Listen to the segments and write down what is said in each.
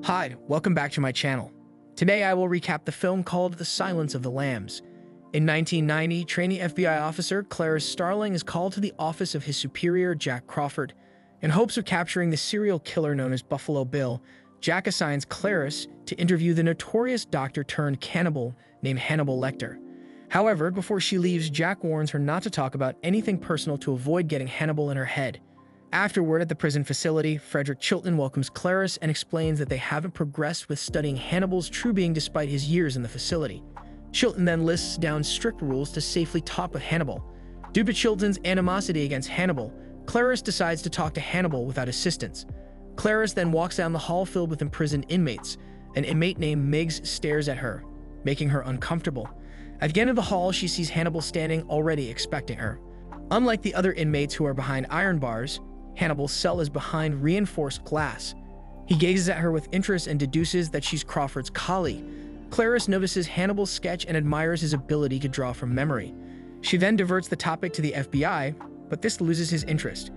Hi, welcome back to my channel. Today I will recap the film called The Silence of the Lambs. In 1990, trainee FBI officer Clarice Starling is called to the office of his superior, Jack Crawford. In hopes of capturing the serial killer known as Buffalo Bill, Jack assigns Clarice to interview the notorious doctor-turned-cannibal named Hannibal Lecter. However, before she leaves, Jack warns her not to talk about anything personal to avoid getting Hannibal in her head. Afterward, at the prison facility, Frederick Chilton welcomes Clarice and explains that they haven't progressed with studying Hannibal's true being despite his years in the facility. Chilton then lists down strict rules to safely talk with Hannibal. Due to Chilton's animosity against Hannibal, Clarice decides to talk to Hannibal without assistance. Clarice then walks down the hall filled with imprisoned inmates. An inmate named Miggs stares at her, making her uncomfortable. At the end of the hall, she sees Hannibal standing, already expecting her. Unlike the other inmates who are behind iron bars, Hannibal's cell is behind reinforced glass. He gazes at her with interest and deduces that she's Crawford's colleague. Clarice notices Hannibal's sketch and admires his ability to draw from memory. She then diverts the topic to the FBI, but this loses his interest.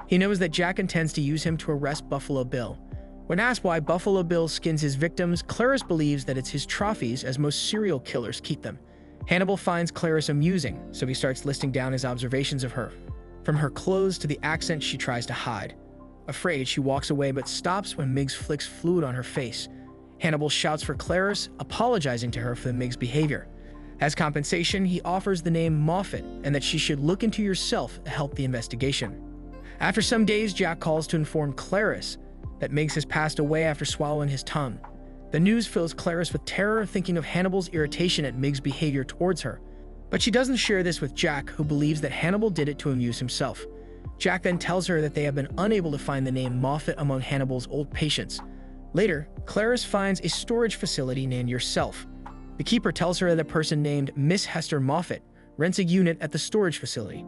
He knows that Jack intends to use him to arrest Buffalo Bill. When asked why Buffalo Bill skins his victims, Clarice believes that it's his trophies, as most serial killers keep them. Hannibal finds Clarice amusing, so he starts listing down his observations of her, from her clothes to the accent she tries to hide. Afraid, she walks away but stops when Miggs flicks fluid on her face. Hannibal shouts for Clarice, apologizing to her for the Miggs' behavior. As compensation, he offers the name Moffat and that she should look into yourself to help the investigation. After some days, Jack calls to inform Clarice that Miggs has passed away after swallowing his tongue. The news fills Clarice with terror, thinking of Hannibal's irritation at Miggs' behavior towards her. But she doesn't share this with Jack, who believes that Hannibal did it to amuse himself. Jack then tells her that they have been unable to find the name Moffat among Hannibal's old patients. Later, Clarice finds a storage facility named Yourself. The keeper tells her that a person named Miss Hester Moffat rents a unit at the storage facility.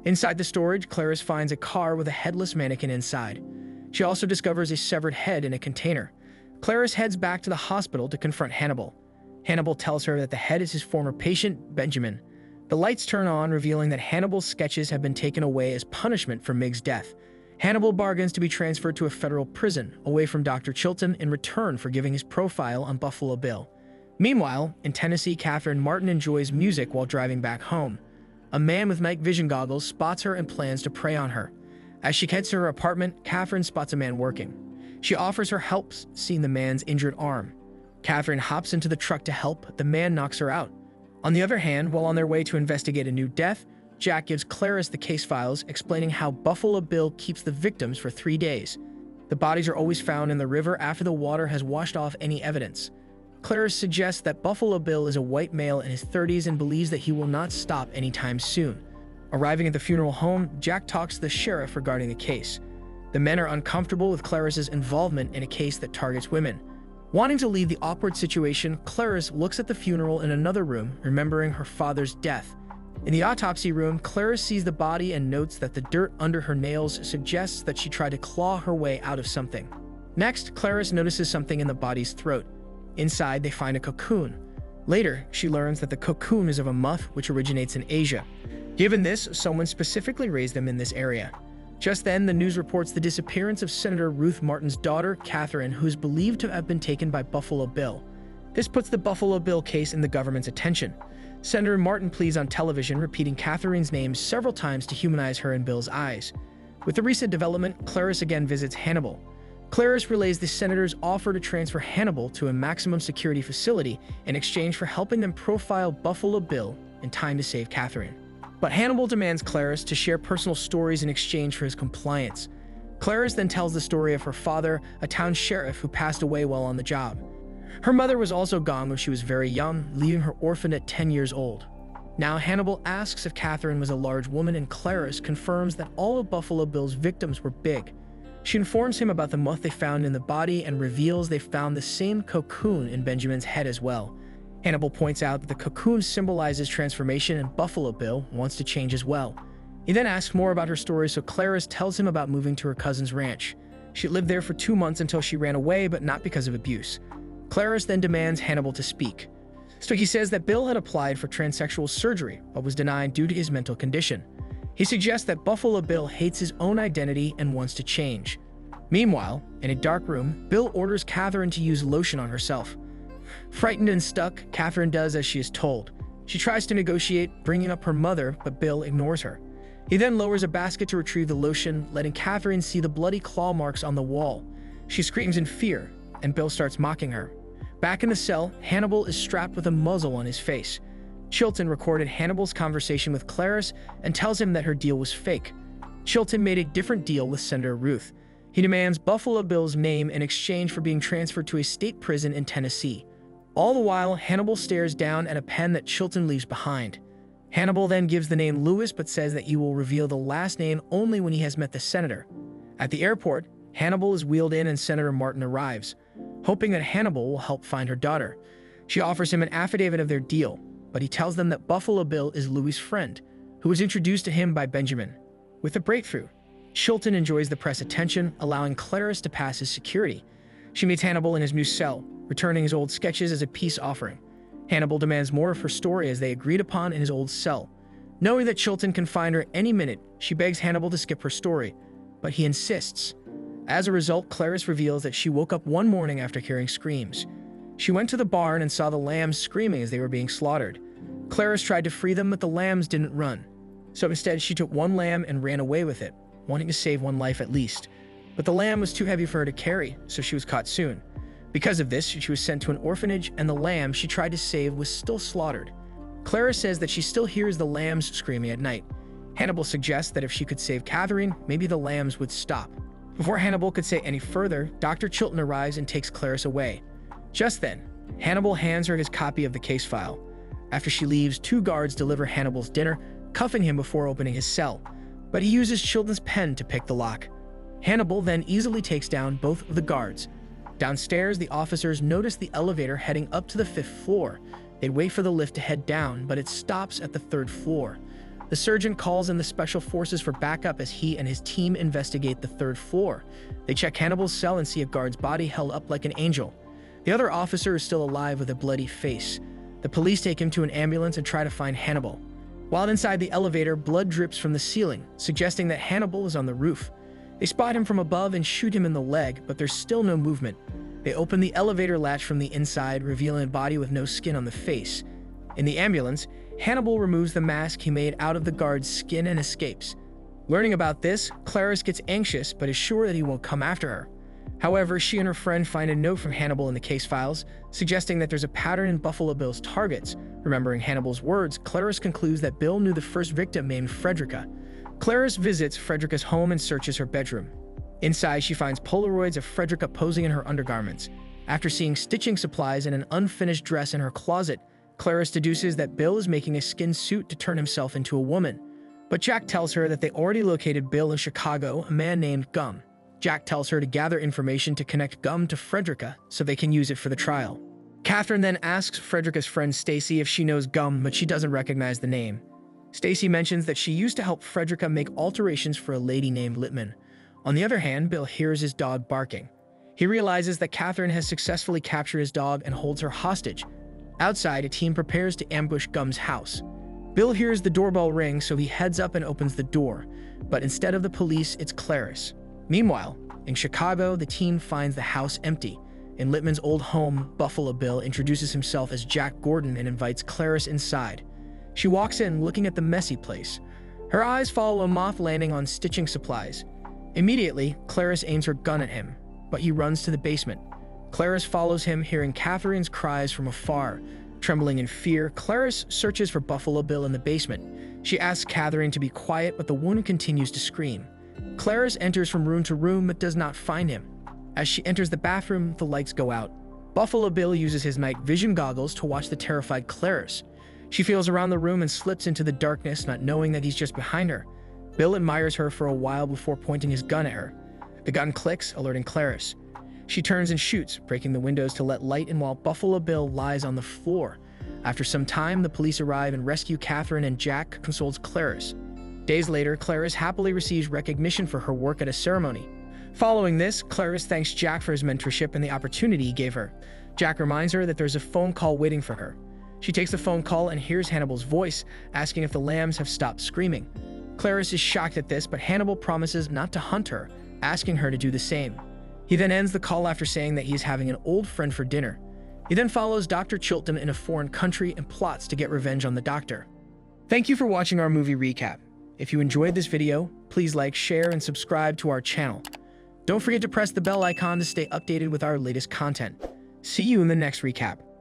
Inside the storage, Clarice finds a car with a headless mannequin inside. She also discovers a severed head in a container. Clarice heads back to the hospital to confront Hannibal. Hannibal tells her that the head is his former patient, Benjamin. The lights turn on, revealing that Hannibal's sketches have been taken away as punishment for Miggs' death. Hannibal bargains to be transferred to a federal prison, away from Dr. Chilton, in return for giving his profile on Buffalo Bill. Meanwhile, in Tennessee, Catherine Martin enjoys music while driving back home. A man with night vision goggles spots her and plans to prey on her. As she heads to her apartment, Catherine spots a man working. She offers her help, seeing the man's injured arm. Catherine hops into the truck to help, but the man knocks her out. On the other hand, while on their way to investigate a new death, Jack gives Clarice the case files, explaining how Buffalo Bill keeps the victims for 3 days. The bodies are always found in the river after the water has washed off any evidence. Clarice suggests that Buffalo Bill is a white male in his 30s and believes that he will not stop anytime soon. Arriving at the funeral home, Jack talks to the sheriff regarding the case. The men are uncomfortable with Clarice's involvement in a case that targets women. Wanting to leave the awkward situation, Clarice looks at the funeral in another room, remembering her father's death. In the autopsy room, Clarice sees the body and notes that the dirt under her nails suggests that she tried to claw her way out of something. Next, Clarice notices something in the body's throat. Inside, they find a cocoon. Later, she learns that the cocoon is of a moth which originates in Asia. Given this, someone specifically raised them in this area. Just then, the news reports the disappearance of Senator Ruth Martin's daughter, Catherine, who is believed to have been taken by Buffalo Bill. This puts the Buffalo Bill case in the government's attention. Senator Martin pleads on television, repeating Catherine's name several times to humanize her in Bill's eyes. With the recent development, Clarice again visits Hannibal. Clarice relays the senator's offer to transfer Hannibal to a maximum security facility in exchange for helping them profile Buffalo Bill in time to save Catherine. But Hannibal demands Clarice to share personal stories in exchange for his compliance. Clarice then tells the story of her father, a town sheriff who passed away while on the job. Her mother was also gone when she was very young, leaving her orphaned at 10 years old. Now Hannibal asks if Catherine was a large woman, and Clarice confirms that all of Buffalo Bill's victims were big. She informs him about the moth they found in the body and reveals they found the same cocoon in Benjamin's head as well. Hannibal points out that the cocoon symbolizes transformation, and Buffalo Bill wants to change as well. He then asks more about her story, so Clarice tells him about moving to her cousin's ranch. She lived there for 2 months until she ran away, but not because of abuse. Clarice then demands Hannibal to speak. So he says that Bill had applied for transsexual surgery, but was denied due to his mental condition. He suggests that Buffalo Bill hates his own identity and wants to change. Meanwhile, in a dark room, Bill orders Catherine to use lotion on herself. Frightened and stuck, Catherine does as she is told. She tries to negotiate, bringing up her mother, but Bill ignores her. He then lowers a basket to retrieve the lotion, letting Catherine see the bloody claw marks on the wall. She screams in fear, and Bill starts mocking her. Back in the cell, Hannibal is strapped with a muzzle on his face. Chilton recorded Hannibal's conversation with Clarice and tells him that her deal was fake. Chilton made a different deal with Senator Ruth. He demands Buffalo Bill's name in exchange for being transferred to a state prison in Tennessee. All the while, Hannibal stares down at a pen that Chilton leaves behind. Hannibal then gives the name Lewis but says that he will reveal the last name only when he has met the senator. At the airport, Hannibal is wheeled in and Senator Martin arrives, hoping that Hannibal will help find her daughter. She offers him an affidavit of their deal, but he tells them that Buffalo Bill is Louis' friend, who was introduced to him by Benjamin. With a breakthrough, Chilton enjoys the press attention, allowing Clarice to pass as security. She meets Hannibal in his new cell, returning his old sketches as a peace offering. Hannibal demands more of her story as they agreed upon in his old cell. Knowing that Chilton can find her any minute, she begs Hannibal to skip her story, but he insists. As a result, Clarice reveals that she woke up one morning after hearing screams. She went to the barn and saw the lambs screaming as they were being slaughtered. Clarice tried to free them, but the lambs didn't run. So instead, she took one lamb and ran away with it, wanting to save one life at least. But the lamb was too heavy for her to carry, so she was caught soon. Because of this, she was sent to an orphanage, and the lamb she tried to save was still slaughtered. Clarice says that she still hears the lambs screaming at night. Hannibal suggests that if she could save Catherine, maybe the lambs would stop. Before Hannibal could say any further, Dr. Chilton arrives and takes Clarice away. Just then, Hannibal hands her his copy of the case file. After she leaves, 2 guards deliver Hannibal's dinner, cuffing him before opening his cell, but he uses Chilton's pen to pick the lock. Hannibal then easily takes down both of the guards. Downstairs, the officers notice the elevator heading up to the 5th floor. They wait for the lift to head down, but it stops at the 3rd floor. The surgeon calls in the special forces for backup as he and his team investigate the 3rd floor. They check Hannibal's cell and see a guard's body held up like an angel. The other officer is still alive with a bloody face. The police take him to an ambulance and try to find Hannibal. While inside the elevator, blood drips from the ceiling, suggesting that Hannibal is on the roof. They spot him from above and shoot him in the leg, but there's still no movement. They open the elevator latch from the inside, revealing a body with no skin on the face. In the ambulance, Hannibal removes the mask he made out of the guard's skin and escapes. Learning about this, Clarice gets anxious but is sure that he won't come after her. However, she and her friend find a note from Hannibal in the case files, suggesting that there's a pattern in Buffalo Bill's targets. Remembering Hannibal's words, Clarice concludes that Bill knew the first victim named Frederica. Clarice visits Frederica's home and searches her bedroom. Inside, she finds Polaroids of Frederica posing in her undergarments. After seeing stitching supplies and an unfinished dress in her closet, Clarice deduces that Bill is making a skin suit to turn himself into a woman. But Jack tells her that they already located Bill in Chicago, a man named Gum. Jack tells her to gather information to connect Gum to Frederica so they can use it for the trial. Catherine then asks Frederica's friend Stacy if she knows Gum, but she doesn't recognize the name. Stacy mentions that she used to help Frederica make alterations for a lady named Littman. On the other hand, Bill hears his dog barking. He realizes that Catherine has successfully captured his dog and holds her hostage. Outside, a team prepares to ambush Gum's house. Bill hears the doorbell ring, so he heads up and opens the door. But instead of the police, it's Clarice. Meanwhile, in Chicago, the team finds the house empty. In Littman's old home, Buffalo Bill introduces himself as Jack Gordon and invites Clarice inside. She walks in, looking at the messy place. Her eyes follow a moth landing on stitching supplies. Immediately, Clarice aims her gun at him, but he runs to the basement. Clarice follows him, hearing Catherine's cries from afar. Trembling in fear, Clarice searches for Buffalo Bill in the basement. She asks Catherine to be quiet, but the woman continues to scream. Clarice enters from room to room but does not find him. As she enters the bathroom, the lights go out. Buffalo Bill uses his night vision goggles to watch the terrified Clarice. She feels around the room and slips into the darkness, not knowing that he's just behind her. Bill admires her for a while before pointing his gun at her. The gun clicks, alerting Clarice. She turns and shoots, breaking the windows to let light in while Buffalo Bill lies on the floor. After some time, the police arrive and rescue Catherine, and Jack consoles Clarice. Days later, Clarice happily receives recognition for her work at a ceremony. Following this, Clarice thanks Jack for his mentorship and the opportunity he gave her. Jack reminds her that there's a phone call waiting for her. She takes the phone call and hears Hannibal's voice, asking if the lambs have stopped screaming. Clarice is shocked at this, but Hannibal promises not to hunt her, asking her to do the same. He then ends the call after saying that he is having an old friend for dinner. He then follows Dr. Chilton in a foreign country and plots to get revenge on the doctor. Thank you for watching our movie recap. If you enjoyed this video, please like, share, and subscribe to our channel. Don't forget to press the bell icon to stay updated with our latest content. See you in the next recap.